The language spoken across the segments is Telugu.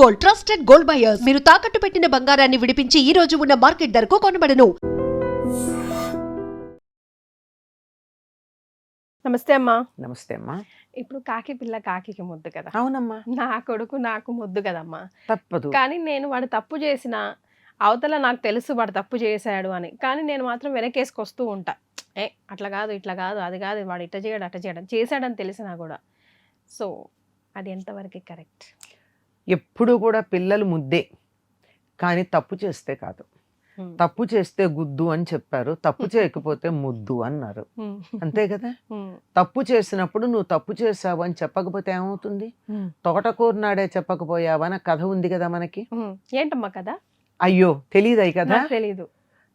Gold, trusted gold buyers. మీరు తాకట్టు పెట్టిన బంగారాన్ని విడిపించి ఈ రోజు ఉన్న మార్కెట్ ధరకు కొనబడను. నమస్తే అమ్మా. నమస్తే అమ్మా. ఇప్పుడు కాకి పిల్ల కాకికి ముద్దు కదా. అవునమ్మా. నా కొడుకు నాకు ముద్దు కదమ్మా. తప్పదు. కానీ నేను వాడు తప్పు చేసిన అవతల నాకు తెలుసు వాడు తప్పు చేశాడు అని, కానీ నేను మాత్రం వెనకేసుకొస్తూ ఉంటా. అట్లా కాదు, ఇట్లా కాదు, అది కాదు, వాడు ఇట్లా చేయడు, అట్లా చేయడం చేశాడని తెలిసినా కూడా. సో అది ఎంతవరకు కరెక్ట్? ఎప్పుడు కూడా పిల్లలు ముద్దే, కానీ తప్పు చేస్తే కాదు. తప్పు చేస్తే గుద్దు అని చెప్పారు, తప్పు చేయకపోతే ముద్దు అన్నారు. అంతే కదా. తప్పు చేసినప్పుడు నువ్వు తప్పు చేసావు అని చెప్పకపోతే ఏమవుతుంది? తోటకూర నాడే చెప్పకపోయావని కథ ఉంది కదా మనకి. ఏంటమ్మా కదా? అయ్యో తెలియదు కదా. తెలీదు.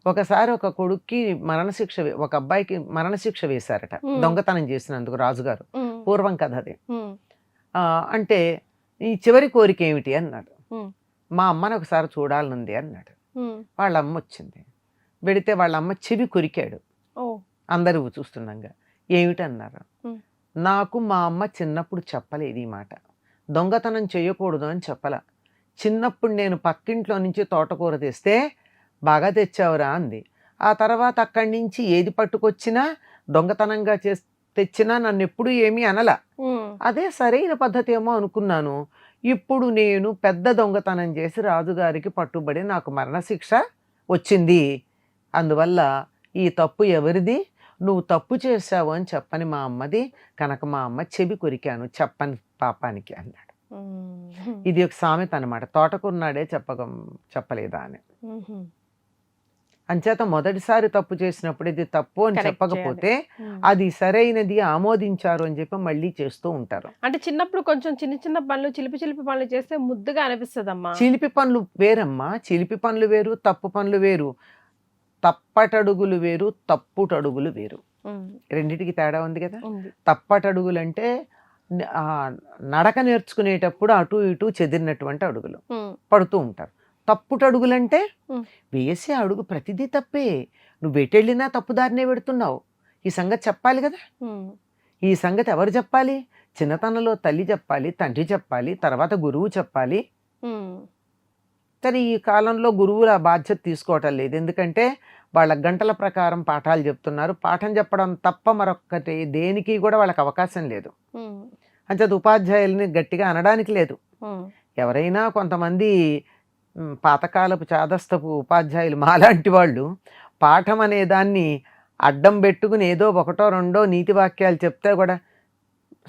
ఒకసారి ఒక కొడుక్కి మరణశిక్ష, ఒక అబ్బాయికి మరణశిక్ష వేశారట దొంగతనం చేసినందుకు రాజుగారు. పూర్వం కథ అది. అంటే ఈ చివరి కోరిక ఏమిటి అన్నాడు. మా అమ్మని ఒకసారి చూడాలనుంది అన్నాడు. వాళ్ళ అమ్మ వచ్చింది. వెడితే వాళ్ళ అమ్మ చెవి కొరికాడు అందరూ చూస్తుండగా. ఏమిటన్నారు. నాకు మా అమ్మ చిన్నప్పుడు చెప్పలేదు ఈ మాట, దొంగతనం చేయకూడదు అని చెప్పల. చిన్నప్పుడు నేను పక్కింట్లో నుంచి తోటకూర తెస్తే బాగా తెచ్చావురా అంది. ఆ తర్వాత అక్కడి నుంచి ఏది పట్టుకొచ్చినా దొంగతనంగా తెచ్చినా నన్ను ఎప్పుడు ఏమీ అనలా. అదే సరైన పద్ధతి ఏమో అనుకున్నాను. ఇప్పుడు నేను పెద్ద దొంగతనం చేసి రాజుగారికి పట్టుబడి నాకు మరణశిక్ష వచ్చింది. అందువల్ల ఈ తప్పు ఎవరిది? నువ్వు తప్పు చేశావు అని చెప్పని మా అమ్మది కనుక మా అమ్మ చెవి కొరికాను చెప్పని పాపానికి అన్నాడు. ఇది ఒక సామెత అనమాట. తోటకున్నాడే చెప్పలేదా అని. అంచేత మొదటిసారి తప్పు చేసినప్పుడు ఇది తప్పు అని చెప్పకపోతే అది సరైనది ఆమోదించారు అని చెప్పి మళ్ళీ చేస్తూ ఉంటారు. అంటే చిన్నప్పుడు కొంచెం చిన్న చిన్న పనులు, చిలిపి పనులు చేస్తే ముద్దుగా అనిపిస్తుందమ్మా. చిలిపి పనులు వేరమ్మా. చిలిపి పనులు వేరు, తప్పు పనులు వేరు. తప్పటడుగులు వేరు, తప్పుటడుగులు వేరు. రెండిటికి తేడా ఉంది కదా. తప్పటడుగులు అంటే నడక నేర్చుకునేటప్పుడు అటు ఇటు చెదిరినటువంటి అడుగులు పడుతూ ఉంటారు. తప్పుటడుగులంటే వేసే అడుగు ప్రతిదీ తప్పే, నువ్వు ఎటెళ్ళినా తప్పుదారినే పెడుతున్నావు. ఈ సంగతి చెప్పాలి కదా. ఈ సంగతి ఎవరు చెప్పాలి? చిన్నతనంలో తల్లి చెప్పాలి, తండ్రి చెప్పాలి, తర్వాత గురువు చెప్పాలి. కానీ ఈ కాలంలో గురువులు ఆ బాధ్యత తీసుకోవటం లేదు. ఎందుకంటే వాళ్ళ గంటల ప్రకారం పాఠాలు చెప్తున్నారు. పాఠం చెప్పడం తప్ప మరొక్కటి దేనికి కూడా వాళ్ళకి అవకాశం లేదు. అంచేత ఉపాధ్యాయుల్ని గట్టిగా అనడానికి లేదు. ఎవరైనా కొంతమంది పాతకాలపు చాదస్తపు ఉపాధ్యాయులు మాలాంటి వాళ్ళు పాఠం అనే దాన్ని అడ్డం పెట్టుకుని ఏదో ఒకటో రెండో నీతి వాక్యాలు చెప్తే కూడా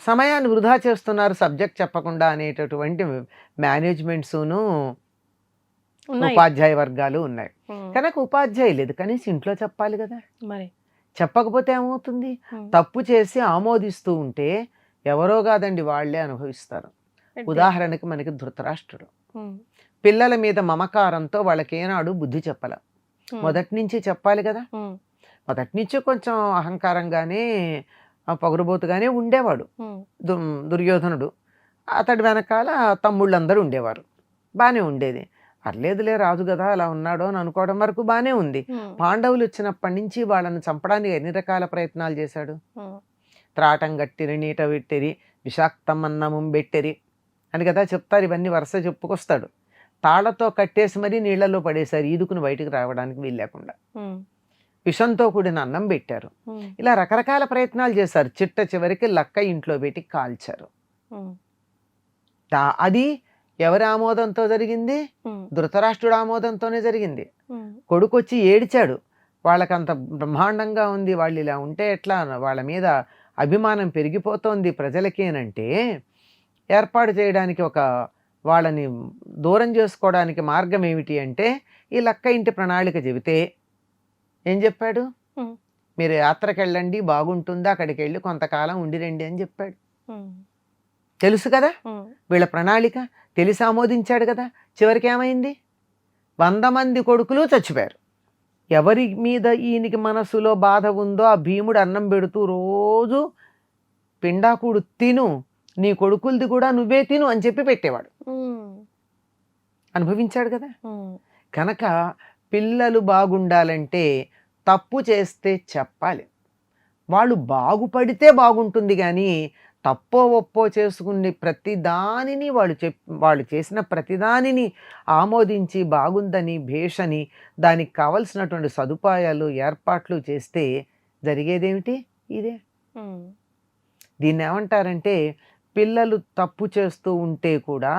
సమయాన్ని వృధా చేస్తున్నారు సబ్జెక్ట్ చెప్పకుండా అనేటటువంటి మేనేజ్మెంట్స్ను ఉపాధ్యాయ వర్గాలు ఉన్నాయి. కనుక ఉపాధ్యాయులు లేదు, కనీసం ఇంట్లో చెప్పాలి కదా. మరి చెప్పకపోతే ఏమవుతుంది? తప్పు చేసి ఆమోదిస్తూ ఉంటే ఎవరో కాదండి వాళ్ళే అనుభవిస్తారు. ఉదాహరణకి మనకి ధృతరాష్ట్రుడు పిల్లల మీద మమకారంతో వాళ్ళకి ఏనాడు బుద్ధి చెప్పాల. మొదటి నుంచి చెప్పాలి కదా. మొదటి నుంచి కొంచెం అహంకారంగానే పొగరుబోతుగానే ఉండేవాడు దుర్యోధనుడు. అతడి వెనకాల తమ్ముళ్ళందరూ ఉండేవారు. బాగానే ఉండేది. పర్లేదులే రాజు కదా అలా ఉన్నాడో అని అనుకోవడం వరకు బాగానే ఉంది. పాండవులు వచ్చినప్పటి నుంచి వాళ్ళని చంపడానికి ఎన్ని రకాల ప్రయత్నాలు చేశాడు. త్రాటం గట్టిరి, నీట పెట్టిరి, విషాక్తమన్నమం బెట్టిరి అని కదా చెప్తారు. ఇవన్నీ వరుస చెప్పుకొస్తాడు. తాళ్లతో కట్టేసి మరీ నీళ్లలో పడేశారు, ఈదుకుని బయటకు రావడానికి వీలు లేకుండా. విషంతో కూడిన అన్నం పెట్టారు. ఇలా రకరకాల ప్రయత్నాలు చేశారు. చివరికి లక్క ఇంట్లో పెట్టి కాల్చారు. అది ఎవరి ఆమోదంతో జరిగింది? ధృతరాష్ట్రుడు ఆమోదంతోనే జరిగింది. కొడుకు వచ్చి ఏడిచాడు. వాళ్ళకంత బ్రహ్మాండంగా ఉంది, వాళ్ళు ఇలా ఉంటే ఎట్లా, వాళ్ళ మీద అభిమానం పెరిగిపోతోంది ప్రజలకేనంటే ఏర్పాటు చేయడానికి వాళ్ళని దూరం చేసుకోవడానికి మార్గం ఏమిటి అంటే ఈ లక్క ఇంటి ప్రణాళిక చెబితే ఏం చెప్పాడు? మీరు యాత్రకు వెళ్ళండి, బాగుంటుంది, అక్కడికి వెళ్ళి కొంతకాలం ఉండిరండి అని చెప్పాడు. తెలుసు కదా వీళ్ళ ప్రణాళిక, తెలిసి ఆమోదించాడు కదా. చివరికి ఏమైంది? 100 మంది కొడుకులు చచ్చిపోయారు. ఎవరి మీద ఈయనకి మనసులో బాధ ఉందో ఆ భీముడు అన్నం పెడుతూ రోజు పిండాకుడు తిను, నీ కొడుకులది కూడా నువ్వే తిను అని చెప్పి పెట్టేవాడు. అనుభవించాడు కదా. కనుక పిల్లలు బాగుండాలంటే తప్పు చేస్తే చెప్పాలి. వాళ్ళు బాగుపడితే బాగుంటుంది, కానీ తప్పో ఒప్పో చేసుకుని ప్రతి దానిని వాళ్ళు చేసిన ప్రతిదానిని ఆమోదించి బాగుందని భేషని దానికి కావలసినటువంటి సదుపాయాలు ఏర్పాట్లు చేస్తే జరిగేదేమిటి ఇదే. దీన్ని ఏమంటారంటే పిల్లలు తప్పు చేస్తూ ఉంటే కూడా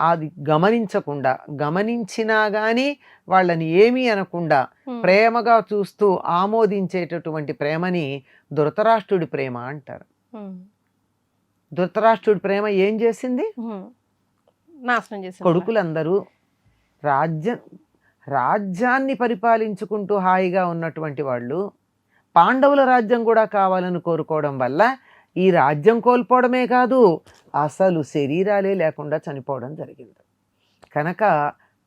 అది గమనించకుండా, గమనించినా కానీ వాళ్ళని ఏమీ అనకుండా ప్రేమగా చూస్తూ ఆమోదించేటటువంటి ప్రేమని ధృతరాష్ట్రుడి ప్రేమ అంటారు. ధృతరాష్ట్రుడి ప్రేమ ఏం చేసింది? నాశనం చేసింది. కొడుకులందరూ రాజ్యాన్ని పరిపాలించుకుంటూ హాయిగా ఉన్నటువంటి వాళ్ళు పాండవుల రాజ్యం కూడా కావాలని కోరుకోవడం వల్ల ఈ రాజ్యం కోల్పోవడమే కాదు, అసలు శరీరాలే లేకుండా చనిపోవడం జరిగింది. కనుక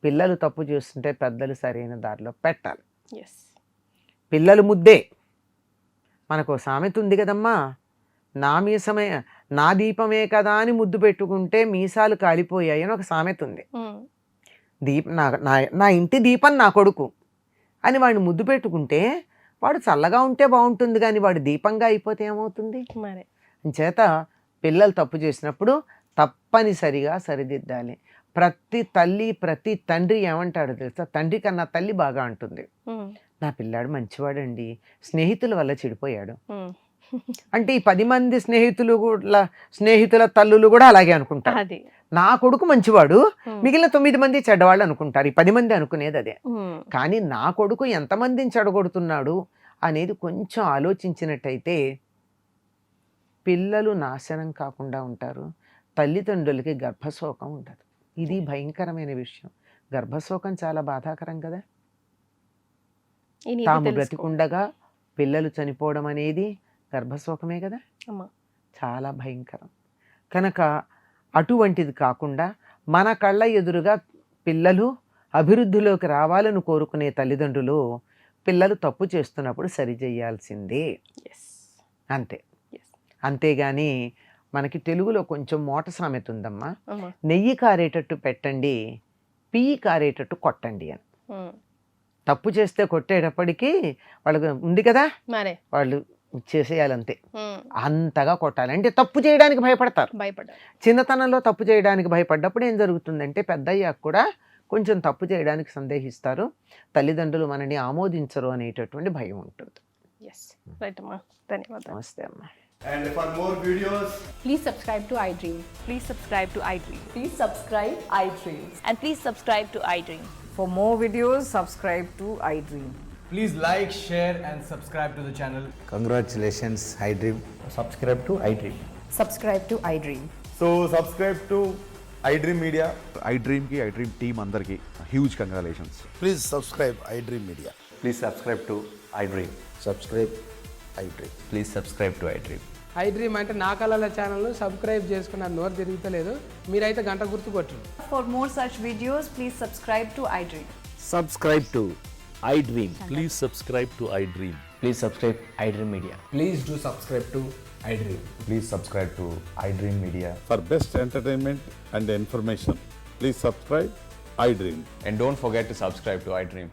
పిల్లలు తప్పు చేస్తుంటే పెద్దలు సరైన దారిలో పెట్టాలి. పిల్లలు ముద్దే. మనకు సామెత ఉంది కదమ్మా, నా దీపమే కదా అని ముద్దు పెట్టుకుంటే మీసాలు కాలిపోయాయి అని ఒక సామెత ఉంది. నా ఇంటి దీపం నా కొడుకు అని వాడిని ముద్దు పెట్టుకుంటే వాడు చల్లగా ఉంటే బాగుంటుంది, కానీ వాడు దీపంగా అయిపోతే ఏమవుతుంది? మరి చేత పిల్లలు తప్పు చేసినప్పుడు తప్పనిసరిగా సరిదిద్దాలి. ప్రతి తల్లి ప్రతి తండ్రి ఏమంటాడో తెలుసా? తండ్రి కన్నా తల్లి బాగా అంటుంది, నా పిల్లాడు మంచివాడండి, స్నేహితుల వల్ల చెడిపోయాడు అంటే ఈ 10 మంది స్నేహితుల తల్లులు కూడా అలాగే అనుకుంటారు. నా కొడుకు మంచివాడు, మిగిలిన 9 మంది చెడ్డవాళ్ళు అనుకుంటారు. ఈ 10 మంది అనుకునేది అదే. కానీ నా కొడుకు ఎంతమందిని చెడగొడుతున్నాడు అనేది కొంచెం ఆలోచించినట్టయితే పిల్లలు నాశనం కాకుండా ఉంటారు. తల్లిదండ్రులకి గర్భశోకం ఉండదు. ఇది భయంకరమైన విషయం. గర్భశోకం చాలా బాధాకరం కదా. తాము బ్రతికుండగా పిల్లలు చనిపోవడం అనేది గర్భశోకమే కదా, చాలా భయంకరం. కనుక అటువంటిది కాకుండా మన కళ్ళ ఎదురుగా పిల్లలు అభివృద్ధిలోకి రావాలని కోరుకునే తల్లిదండ్రులు పిల్లలు తప్పు చేస్తున్నప్పుడు సరిచేయాల్సిందే, అంతే. అంతేగాని మనకి తెలుగులో కొంచెం మోట సామెత ఉందమ్మా, నెయ్యి కారేటట్టు పెట్టండి, పియ్యి కారేటట్టు కొట్టండి అని. తప్పు చేస్తే కొట్టేటప్పటికీ వాళ్ళకి ఉంది కదా, వాళ్ళు చేసేయాలంతే, అంతగా కొట్టాలి. అంటే తప్పు చేయడానికి భయపడతారు. చిన్నతనంలో తప్పు చేయడానికి భయపడ్డప్పుడు ఏం జరుగుతుందంటే పెద్దయ్యాక కూడా కొంచెం తప్పు చేయడానికి సందేహిస్తారు, తల్లిదండ్రులు మనని ఆమోదించరు అనేటటువంటి భయం ఉంటుంది. నమస్తే అమ్మా. And for more videos, please subscribe to iDream. Please subscribe to iDream. Please subscribe iDream. And please subscribe to iDream. For more videos, subscribe to iDream. please like, share and subscribe to the channel. Congratulations, iDream. Subscribe to iDream. Subscribe to iDream. So subscribe to iDream Media. iDream ki iDream team andarki huge congratulations. Please subscribe iDream Media. Please subscribe to iDream. Subscribe iDream. Please subscribe to iDream. iDream అంటే నా కళల ఛానల్ సబ్స్క్రైబ్ చేసుకున్న నోరు తిరుగుతలేదు, మీరైతే గంట గుర్తు కొట్టండి. For more such videos, please subscribe to iDream. Subscribe to iDream. Please subscribe to iDream. Please subscribe iDream Media. Please do subscribe to iDream. Please subscribe to iDream Media. For best entertainment and information, please subscribe iDream. And don't forget to subscribe to iDream.